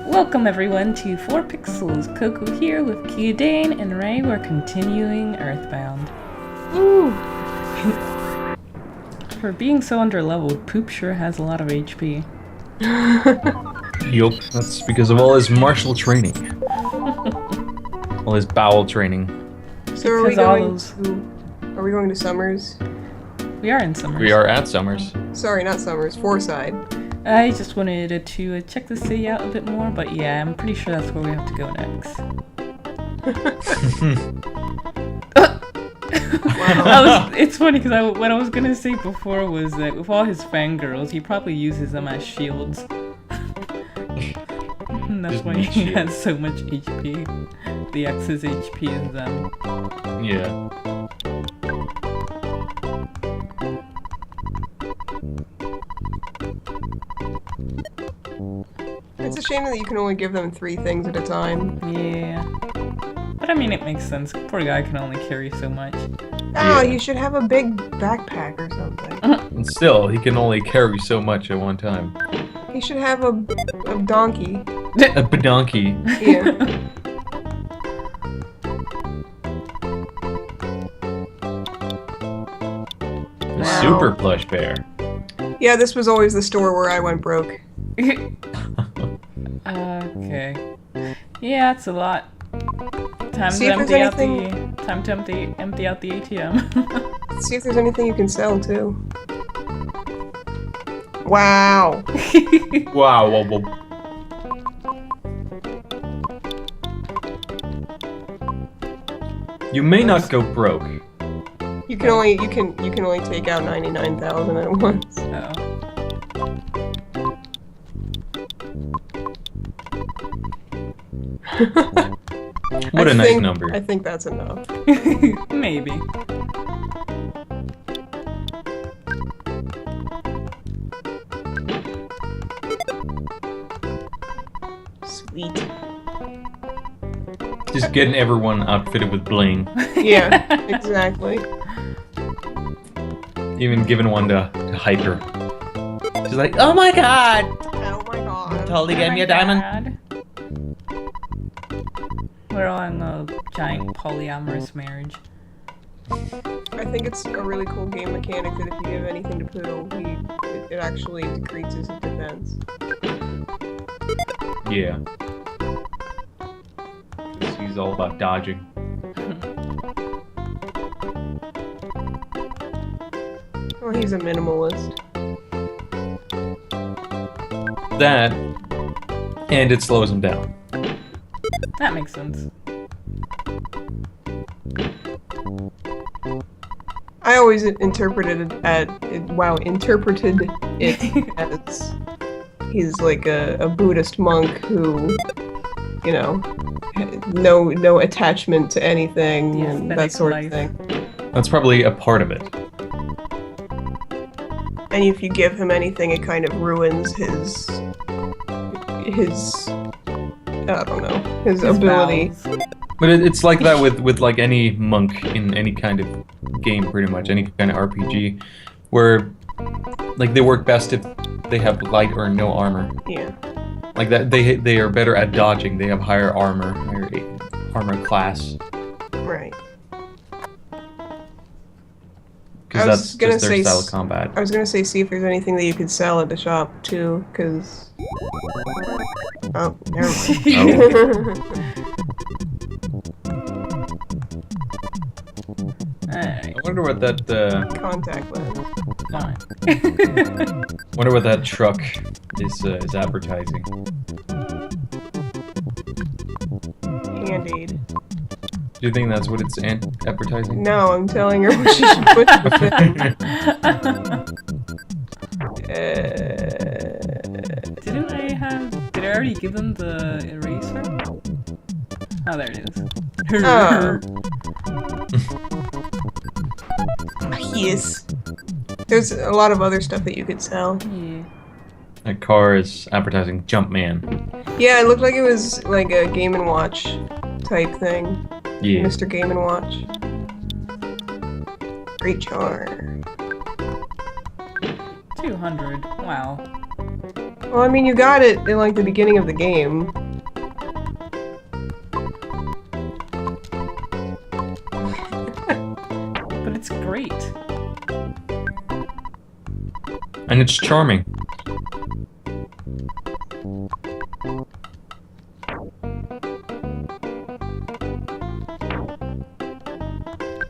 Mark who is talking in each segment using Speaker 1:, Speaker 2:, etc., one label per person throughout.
Speaker 1: Welcome everyone to 4pixels. Coco here with Kyudane and Ray. We're continuing Earthbound.
Speaker 2: Ooh.
Speaker 1: For being so underleveled, Poop sure has a lot of HP.
Speaker 3: Yup, that's because of all his martial training. All his bowel training.
Speaker 2: So are we going to Summers?
Speaker 1: We are in Summers.
Speaker 3: We are at Summers.
Speaker 2: Sorry, not Summers, Fourside.
Speaker 1: I just wanted to check the city out a bit more, but yeah, I'm pretty sure that's where we have to go next. It's funny because what I was gonna say before was that with all his fangirls, he probably uses them as shields. And that's why he has so much HP. The excess HP is them.
Speaker 3: Yeah.
Speaker 2: It's a shame that you can only give them 3 things at a time.
Speaker 1: Yeah. But I mean, it makes sense. Poor guy can only carry so much.
Speaker 2: Oh, you should have a big backpack or something.
Speaker 3: And still, he can only carry so much at one time.
Speaker 2: He should have a donkey.
Speaker 3: A badonkey.
Speaker 2: Yeah.
Speaker 3: A super plush bear.
Speaker 2: Yeah, this was always the store where I went broke.
Speaker 1: Okay. Yeah, it's a lot. Time
Speaker 2: See
Speaker 1: to
Speaker 2: if there's
Speaker 1: empty out
Speaker 2: anything-
Speaker 1: the empty out the ATM.
Speaker 2: See if there's anything you can sell too. Wow.
Speaker 3: Wow. Whoa, whoa. You may not go broke.
Speaker 2: You can only take out 99,000 at once.
Speaker 1: Oh.
Speaker 3: What a nice number.
Speaker 2: I think that's enough.
Speaker 1: Maybe.
Speaker 2: Sweet.
Speaker 3: Just getting everyone outfitted with bling.
Speaker 2: Yeah, exactly.
Speaker 3: Even giving one to Hyper. She's like, oh my god!
Speaker 2: Oh my god.
Speaker 3: Totally gave me a diamond.
Speaker 1: We're on a giant polyamorous marriage.
Speaker 2: I think it's a really cool game mechanic that if you give anything to Poo, it actually decreases his defense.
Speaker 3: Yeah. 'Cause he's all about dodging.
Speaker 2: Well, he's a minimalist.
Speaker 3: That, and it slows him down.
Speaker 1: That makes sense.
Speaker 2: I always interpreted it as he's like a Buddhist monk who, you know, no attachment to anything
Speaker 1: Yes,
Speaker 2: and
Speaker 1: that
Speaker 2: that
Speaker 1: makes
Speaker 2: sort
Speaker 1: life.
Speaker 2: of thing.
Speaker 3: That's probably a part of it.
Speaker 2: And if you give him anything, it kind of ruins his I don't know, his ability.
Speaker 1: Vowels.
Speaker 3: But it's like that with like any monk in any kind of game, pretty much, any kind of RPG, where like they work best if they have light or no armor.
Speaker 2: Yeah.
Speaker 3: Like that, they are better at dodging. They have higher armor class.
Speaker 2: Right.
Speaker 3: Because that's just their style of combat.
Speaker 2: I was gonna say, see if there's anything that you could sell at the shop too, because. Oh, never mind.
Speaker 1: Alright,
Speaker 3: I wonder what that.
Speaker 2: Contact lens.
Speaker 1: fine.
Speaker 3: Wonder what that truck is advertising.
Speaker 2: Hand-aid.
Speaker 3: Do you think that's what it's advertising?
Speaker 2: No, I'm telling her what she should put with
Speaker 1: Did I already give them the eraser? Oh, there it is.
Speaker 2: Oh. Yes. There's a lot of other stuff that you could sell.
Speaker 1: Yeah.
Speaker 3: That car is advertising Jumpman.
Speaker 2: Yeah, it looked like it was like a Game & Watch type thing.
Speaker 3: Yeah.
Speaker 2: Mr. Game & Watch. Great charm.
Speaker 1: 200. Wow.
Speaker 2: Well, I mean, you got it in like the beginning of the game.
Speaker 1: But it's great.
Speaker 3: And it's charming.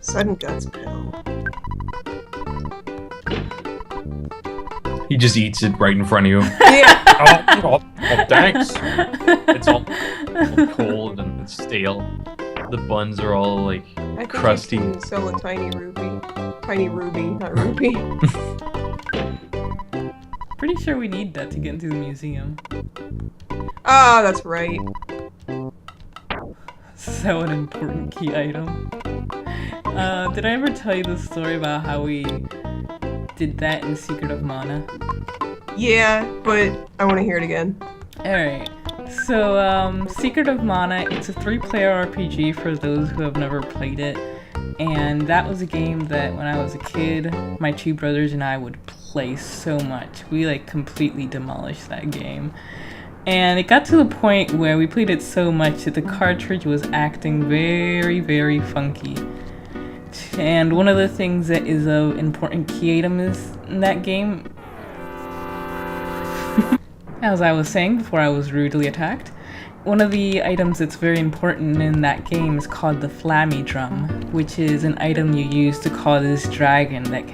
Speaker 2: Sudden guts pill.
Speaker 3: He just eats it right in front of you.
Speaker 2: Yeah.
Speaker 3: Oh, thanks. It's all cold and stale. The buns are all like
Speaker 2: I think
Speaker 3: crusty.
Speaker 2: you can sell a tiny ruby. Tiny ruby, not rupee.
Speaker 1: Pretty sure we need that to get into the museum.
Speaker 2: Ah, that's right.
Speaker 1: So an important key item. Did I ever tell you the story about how we did that in Secret of Mana?
Speaker 2: Yeah, but I want to hear it again.
Speaker 1: Alright, so Secret of Mana, it's a 3-player RPG for those who have never played it. And that was a game that when I was a kid, my 2 brothers and I would play so much. We like completely demolished that game. And it got to the point where we played it so much that the cartridge was acting very, very funky. And one of the things that is an important key item is in that game, as I was saying before I was rudely attacked, one of the items that's very important in that game is called the Flammy Drum, which is an item you use to call this dragon that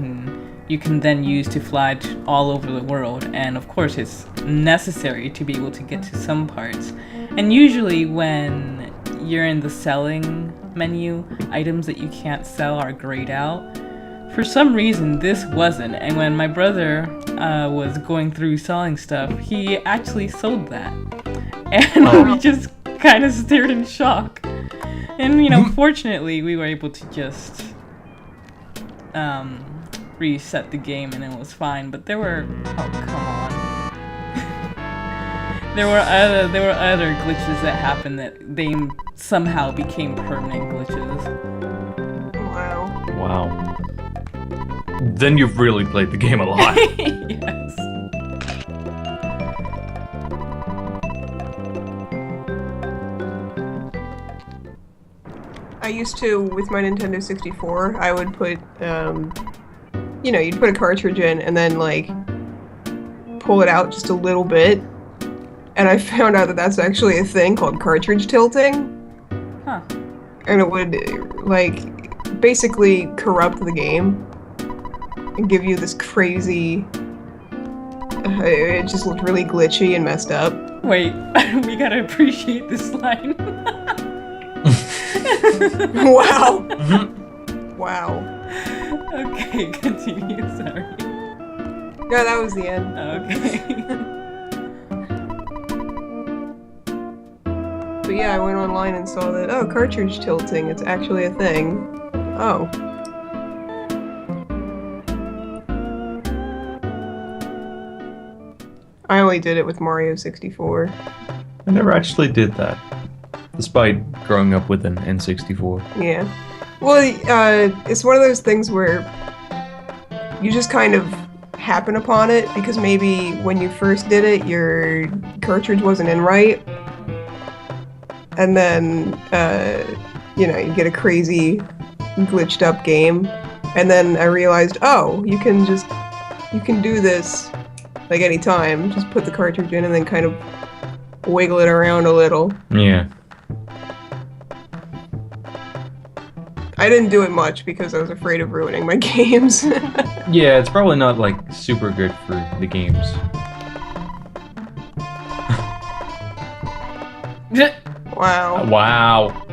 Speaker 1: you can then use to fly all over the world. And of course it's necessary to be able to get to some parts. And usually when you're in the selling menu, items that you can't sell are grayed out. For some reason this wasn't, and when my brother was going through selling stuff, he actually sold that. And we just kind of stared in shock. And you know, fortunately we were able to just reset the game and it was fine, but there were, oh come on. there were other glitches that happened that they somehow became permanent glitches.
Speaker 2: Wow.
Speaker 3: Wow. Then you've really played the game a lot.
Speaker 1: Yes.
Speaker 2: I used to, with my Nintendo 64, I would put, you know, you'd put a cartridge in and then, like, pull it out just a little bit. And I found out that that's actually a thing called cartridge tilting.
Speaker 1: Huh.
Speaker 2: And it would, like, basically corrupt the game and give you this crazy... it just looked really glitchy and messed up.
Speaker 1: Wait, we gotta appreciate this line.
Speaker 2: Wow. Wow.
Speaker 1: Okay, continue, sorry.
Speaker 2: Yeah, that was the end.
Speaker 1: Okay.
Speaker 2: But yeah, I went online and saw that, oh, cartridge tilting, it's actually a thing. Oh. I only did it with Mario 64.
Speaker 3: I never actually did that, despite growing up with an N64.
Speaker 2: Yeah. Well, it's one of those things where you just kind of happen upon it because maybe when you first did it, your cartridge wasn't in right. And then, you know, you get a crazy glitched up game. And then I realized, oh, you can do this like any time. Just put the cartridge in and then kind of wiggle it around a little.
Speaker 3: Yeah.
Speaker 2: I didn't do it much because I was afraid of ruining my games.
Speaker 3: Yeah, it's probably not like super good for the games.
Speaker 2: Wow.
Speaker 3: Wow.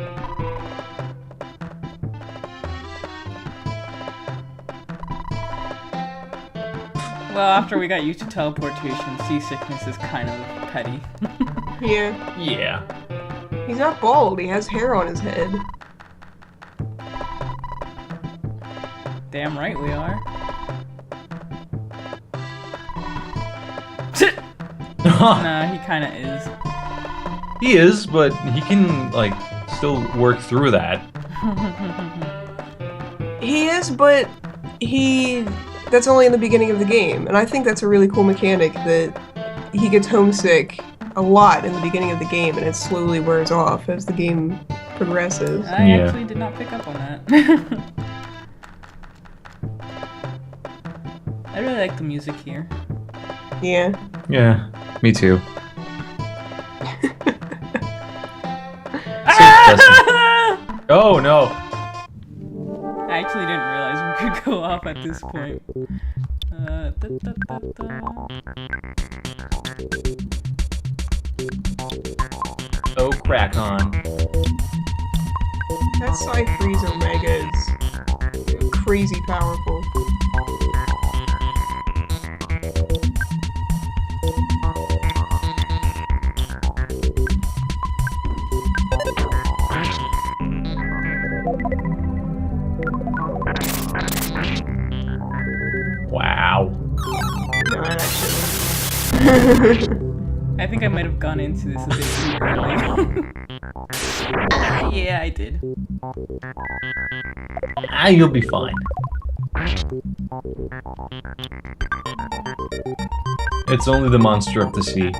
Speaker 1: Well, after we got used to teleportation, seasickness is kind of petty.
Speaker 2: Yeah.
Speaker 3: Yeah.
Speaker 2: He's not bald, he has hair on his head.
Speaker 1: Damn right we are. Nah, he kind of is.
Speaker 3: He is, but he can like still work through that.
Speaker 2: He is, but that's only in the beginning of the game, and I think that's a really cool mechanic that he gets homesick a lot in the beginning of the game, and it slowly wears off as the game progresses.
Speaker 1: I
Speaker 3: Yeah.
Speaker 1: actually did not pick up on that. I really like the music here.
Speaker 2: Yeah.
Speaker 3: Yeah, me too. Oh no!
Speaker 1: I actually didn't realize we could go off at this point.
Speaker 3: Oh, crack on.
Speaker 2: That Psy-Freeze Omega is crazy powerful.
Speaker 3: Wow.
Speaker 2: No, that actually.
Speaker 1: I think I might have gone into this a bit too early. Yeah, I did.
Speaker 3: Ah, you'll be fine. It's only the monster of the sea.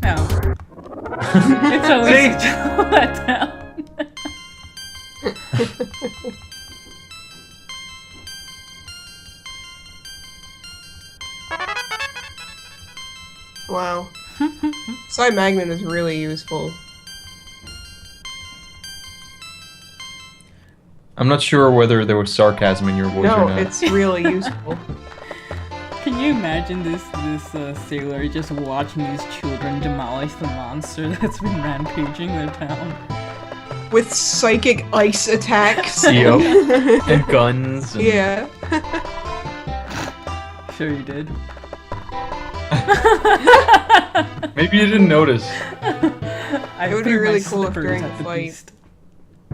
Speaker 1: No. It's always let down.
Speaker 2: Wow. Psy-Magnet is really useful.
Speaker 3: I'm not sure whether there was sarcasm in your voice or
Speaker 2: No,
Speaker 3: not.
Speaker 2: it's really useful.
Speaker 1: Can you imagine this sailor just watching these children demolish the monster that's been rampaging their town?
Speaker 2: With psychic ice attacks.
Speaker 3: Yep. And guns. And...
Speaker 2: Yeah.
Speaker 1: Sure you did.
Speaker 3: Maybe you didn't notice.
Speaker 1: I
Speaker 2: It would be
Speaker 1: threw my
Speaker 2: really cool if
Speaker 1: slippers
Speaker 2: during
Speaker 1: at
Speaker 2: the fight-
Speaker 1: beast.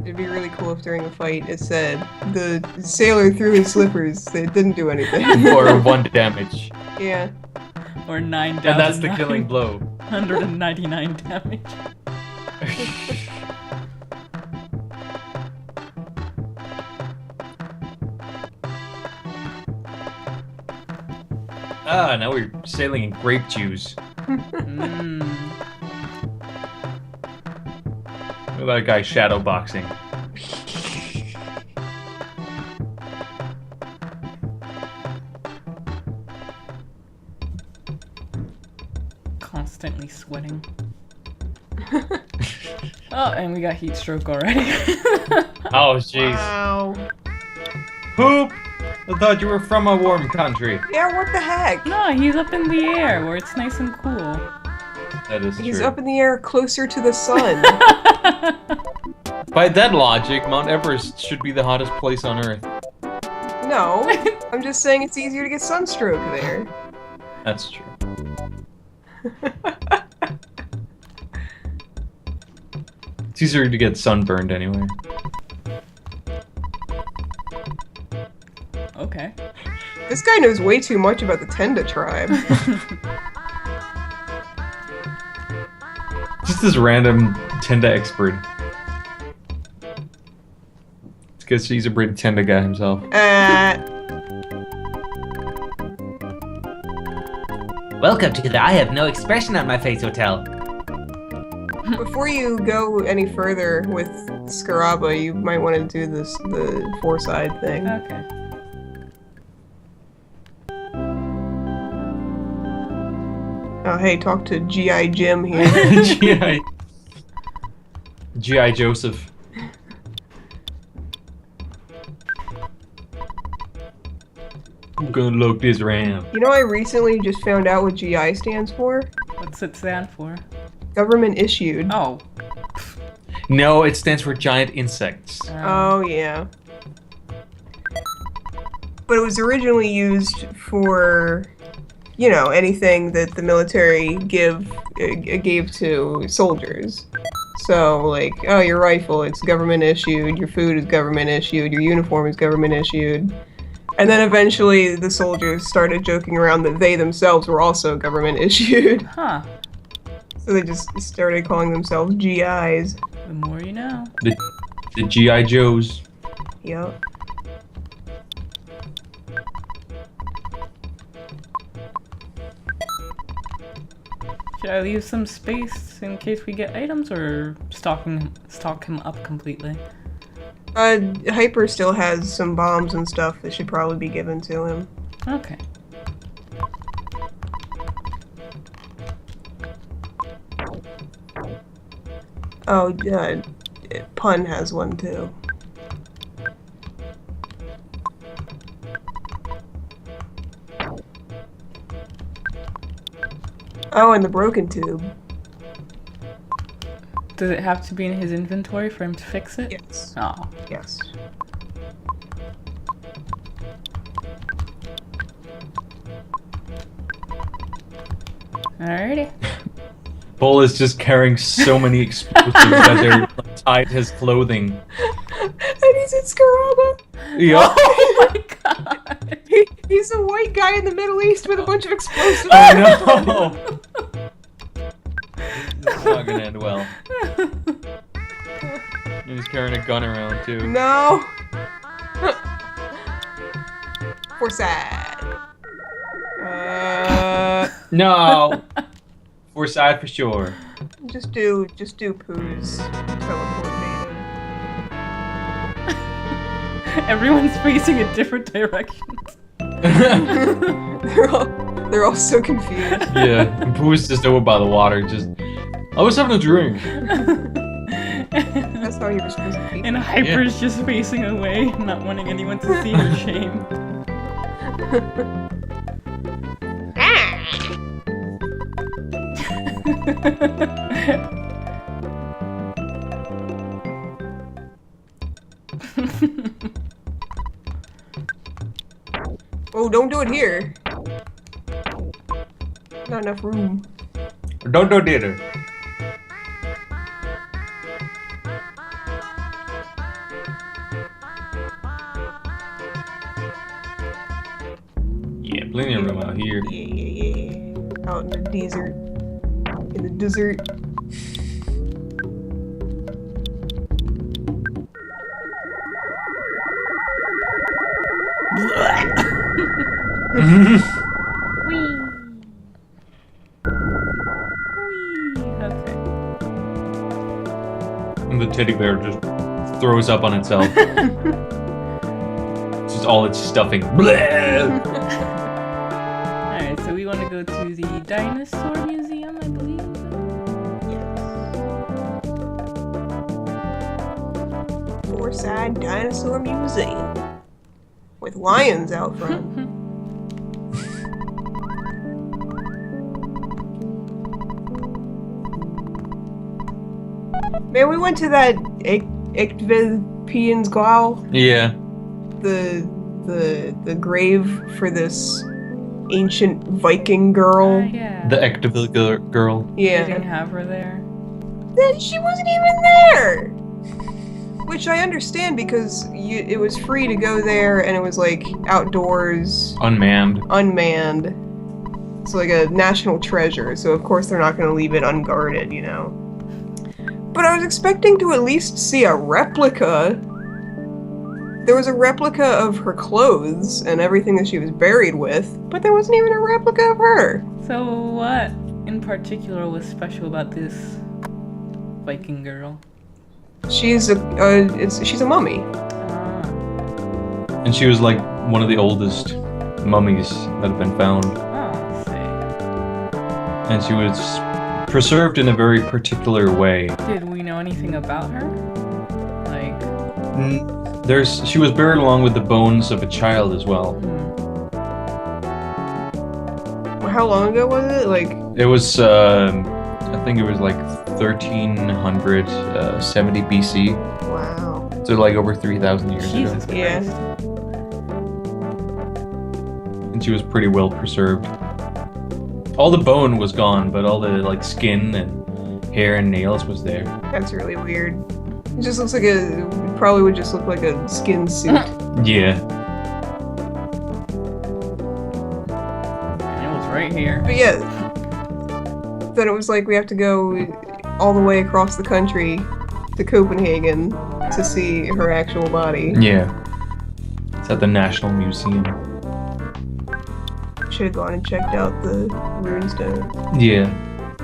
Speaker 2: It'd be really cool if during a fight it said the sailor threw his slippers. It didn't do anything.
Speaker 3: Or 1 damage.
Speaker 2: Yeah.
Speaker 1: Or 9,000.
Speaker 3: And that's the killing blow.
Speaker 1: 199 damage.
Speaker 3: Ah, now we're sailing in grape juice.
Speaker 1: Mm.
Speaker 3: Look at that guy shadow boxing.
Speaker 1: Constantly sweating. Oh, and we got heat stroke already.
Speaker 3: Oh, jeez.
Speaker 2: Wow.
Speaker 3: Poop! I thought you were from a warm country.
Speaker 2: Yeah, what the heck?
Speaker 1: No, he's up in the air where it's nice and cool.
Speaker 3: That is
Speaker 2: He's
Speaker 3: true.
Speaker 2: up in the air closer to the sun.
Speaker 3: By that logic, Mount Everest should be the hottest place on Earth.
Speaker 2: No, I'm just saying it's easier to get sunstroke there.
Speaker 3: That's true. It's easier to get sunburned anyway.
Speaker 1: Okay.
Speaker 2: This guy knows way too much about the Tenda tribe.
Speaker 3: Just this random Tenda expert. It's because he's a pretty Tenda guy himself.
Speaker 4: Welcome to the I have no expression on my face hotel.
Speaker 2: Before you go any further with Scaraba, you might want to do the four-side thing.
Speaker 1: Okay.
Speaker 2: Oh, hey, talk to G.I. Jim here.
Speaker 3: G.I. Joseph. I'm gonna look this ramp.
Speaker 2: You know, I recently just found out what GI stands for.
Speaker 1: What's it stand for?
Speaker 2: Government issued.
Speaker 1: Oh.
Speaker 3: No, it stands for giant insects.
Speaker 2: Oh, yeah. But it was originally used for, you know, anything that the military gave to soldiers. So, like, oh, your rifle, it's government issued, your food is government issued, your uniform is government issued. And then eventually the soldiers started joking around that they themselves were also government issued.
Speaker 1: Huh.
Speaker 2: So they just started calling themselves GIs.
Speaker 1: The more you know.
Speaker 3: The GI Joes.
Speaker 2: Yep.
Speaker 1: Should I leave some space in case we get items, or stock him up completely?
Speaker 2: Hyper still has some bombs and stuff that should probably be given to him.
Speaker 1: Okay.
Speaker 2: Oh, Pun has one too. Oh, and the broken tube.
Speaker 1: Does it have to be in his inventory for him to fix it?
Speaker 2: Yes.
Speaker 1: Oh.
Speaker 2: Yes.
Speaker 1: Alrighty.
Speaker 3: Bull is just carrying so many explosives that they're like, tied to his clothing.
Speaker 2: And he's in Scaraba.
Speaker 3: Yup.
Speaker 1: Oh my god!
Speaker 2: He's a white guy in the Middle East with a bunch of explosives.
Speaker 3: Oh no! This is not gonna end well. He's carrying a gun around too.
Speaker 2: No. For sad.
Speaker 3: No! For side for sure.
Speaker 2: Just do Pooh's teleport native.
Speaker 1: Everyone's facing a different direction.
Speaker 2: They're all so confused.
Speaker 3: Yeah, and Pooh's just over by the water, just... I was having a drink.
Speaker 2: That's how you were supposed to be.
Speaker 1: And Hyper's just facing away, not wanting anyone to see her shame.
Speaker 2: Oh, don't do it here. Not enough room.
Speaker 3: Don't do dinner. Yeah, plenty of room out here.
Speaker 2: Yeah. Out in the desert. In the desert.
Speaker 1: Okay.
Speaker 3: And the teddy bear just throws up on itself. It's just all its stuffing. Bleh!
Speaker 1: Alright, so we want to go to the Dinosaur Museum, I believe.
Speaker 2: Four-side Dinosaur Museum. With lions out front. Man, we went to that Piensglau,
Speaker 3: Yeah.
Speaker 2: the grave for this ancient Viking girl.
Speaker 1: Yeah.
Speaker 3: The Ectoville girl.
Speaker 1: They didn't
Speaker 2: Yeah.
Speaker 1: have her there.
Speaker 2: Then she wasn't even there! Which I understand because it was free to go there and it was like outdoors,
Speaker 3: Unmanned.
Speaker 2: unmanned. It's like a national treasure, so of course they're not going to leave it unguarded, you know. But I was expecting to at least see a replica. There was a replica of her clothes and everything that she was buried with, but there wasn't even a replica of her.
Speaker 1: So what in particular was special about this Viking girl?
Speaker 2: She's a mummy.
Speaker 1: Ah,
Speaker 3: And she was like one of the oldest mummies that have been found.
Speaker 1: oh, see.
Speaker 3: And she was preserved in a very particular way.
Speaker 1: Did we know anything about her? Like,
Speaker 3: She was buried along with the bones of a child as well.
Speaker 2: How long ago was it? Like,
Speaker 3: It was, I think it was like 1370 BC.
Speaker 2: wow.
Speaker 3: So like over 3,000 years
Speaker 1: Jesus
Speaker 3: ago.
Speaker 2: Yeah.
Speaker 1: Christ.
Speaker 3: And she was pretty well preserved. All the bone was gone, but all the like skin and hair and nails was there.
Speaker 2: That's really weird. It just looks like it probably would just look like a skin suit.
Speaker 3: Yeah.
Speaker 1: right here.
Speaker 2: But yeah, then it was like we have to go all the way across the country to Copenhagen to see her actual body.
Speaker 3: Yeah. It's at the National Museum.
Speaker 2: Should have gone and checked out the runestone.
Speaker 3: Yeah.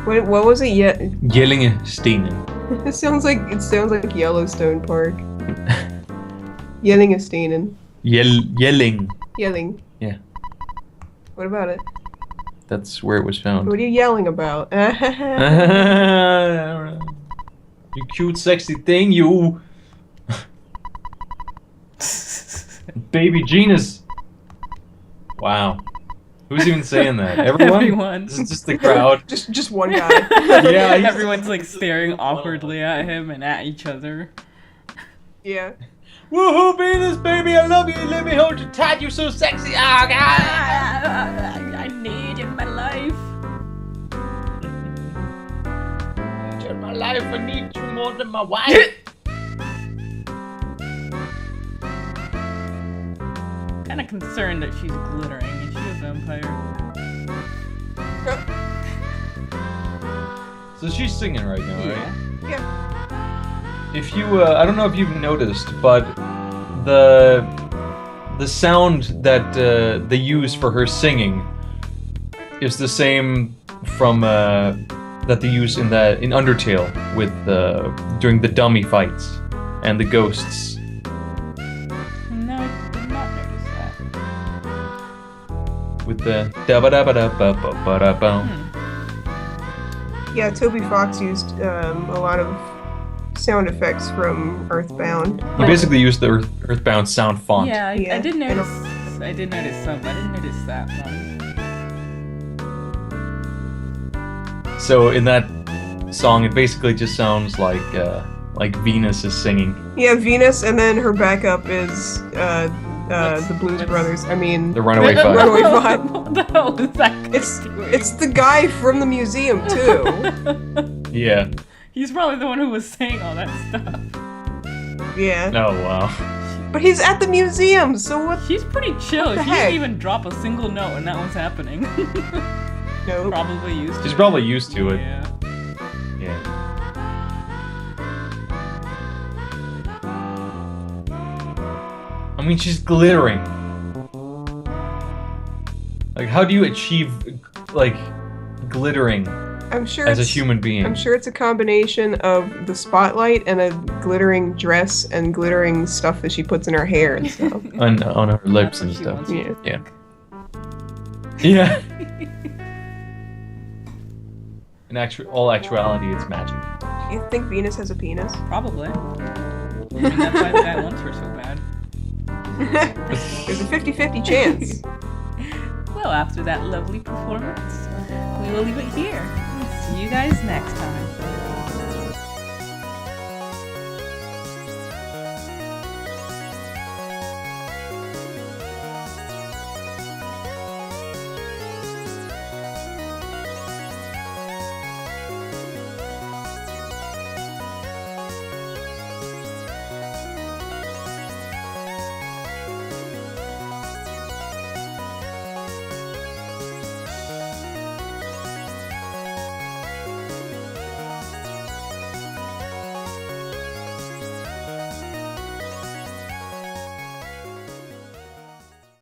Speaker 2: What was it yet?
Speaker 3: Jellingestenen.
Speaker 2: It sounds like Yellowstone Park. Jellingestenen.
Speaker 3: Yelling.
Speaker 2: Yelling.
Speaker 3: Yeah.
Speaker 2: What about it?
Speaker 3: That's where it was found.
Speaker 2: What are you yelling about?
Speaker 3: You cute, sexy thing, you. Baby Genus. Wow. Who's even saying that? Everyone?
Speaker 1: Everyone.
Speaker 3: This is just the crowd.
Speaker 2: just one guy.
Speaker 3: Yeah, he's-
Speaker 1: Everyone's like staring awkwardly at him and at each other.
Speaker 2: Yeah.
Speaker 3: Woohoo, Venus, baby, I love you. Let me hold you tight. You're so sexy. Oh, God.
Speaker 1: I need in my life.
Speaker 3: In my life, I need you more than my wife.
Speaker 1: Kind of concerned that she's glittering. Is she a vampire?
Speaker 3: So she's singing right now, right?
Speaker 2: Yeah.
Speaker 3: If you, I don't know if you've noticed, but the sound that they use for her singing is the same from that they use in Undertale with during the dummy fights and the ghosts.
Speaker 1: No, I did not notice that.
Speaker 3: With the da ba da ba da ba ba ba da ba.
Speaker 2: Yeah, Toby Fox used a lot of sound effects from Earthbound.
Speaker 3: He basically used the Earthbound sound font.
Speaker 1: Yeah, I
Speaker 2: Yeah,
Speaker 1: did
Speaker 2: and
Speaker 1: notice. I did notice some. I didn't notice that one.
Speaker 3: So in that song, it basically just sounds like Venus is singing.
Speaker 2: Yeah, Venus, and then her backup is the Blues
Speaker 1: what's-
Speaker 2: Brothers. I mean,
Speaker 3: The Runaway Five.
Speaker 2: Runaway Five.
Speaker 1: What the hell is that?
Speaker 2: It's the guy from the museum too.
Speaker 3: Yeah.
Speaker 1: He's probably the one who was saying all that stuff.
Speaker 2: Yeah,
Speaker 3: Oh wow.
Speaker 2: but he's at the museum, so what?
Speaker 1: She's pretty chill.
Speaker 2: the
Speaker 1: She
Speaker 2: heck?
Speaker 1: didn't even drop a single note when that was happening.
Speaker 2: No.
Speaker 1: Probably used to
Speaker 3: She's
Speaker 1: it.
Speaker 3: probably used to it.
Speaker 1: Yeah.
Speaker 3: Yeah. I mean, she's glittering. Like, how do you achieve, like, glittering
Speaker 2: I'm sure
Speaker 3: as a
Speaker 2: it's,
Speaker 3: human being?
Speaker 2: I'm sure it's a combination of the spotlight and a glittering dress and glittering stuff that she puts in her hair and stuff.
Speaker 3: On her lips
Speaker 1: That's what
Speaker 3: and
Speaker 1: she
Speaker 3: stuff.
Speaker 1: wants you to
Speaker 3: Yeah.
Speaker 1: think.
Speaker 3: Yeah. In all actuality, it's magic.
Speaker 2: Do you think Venus has a penis?
Speaker 1: Probably. I mean, that's why the guy wants her so bad.
Speaker 2: There's a 50-50 chance.
Speaker 1: Well, after that lovely performance, we will leave it here. See you guys next time.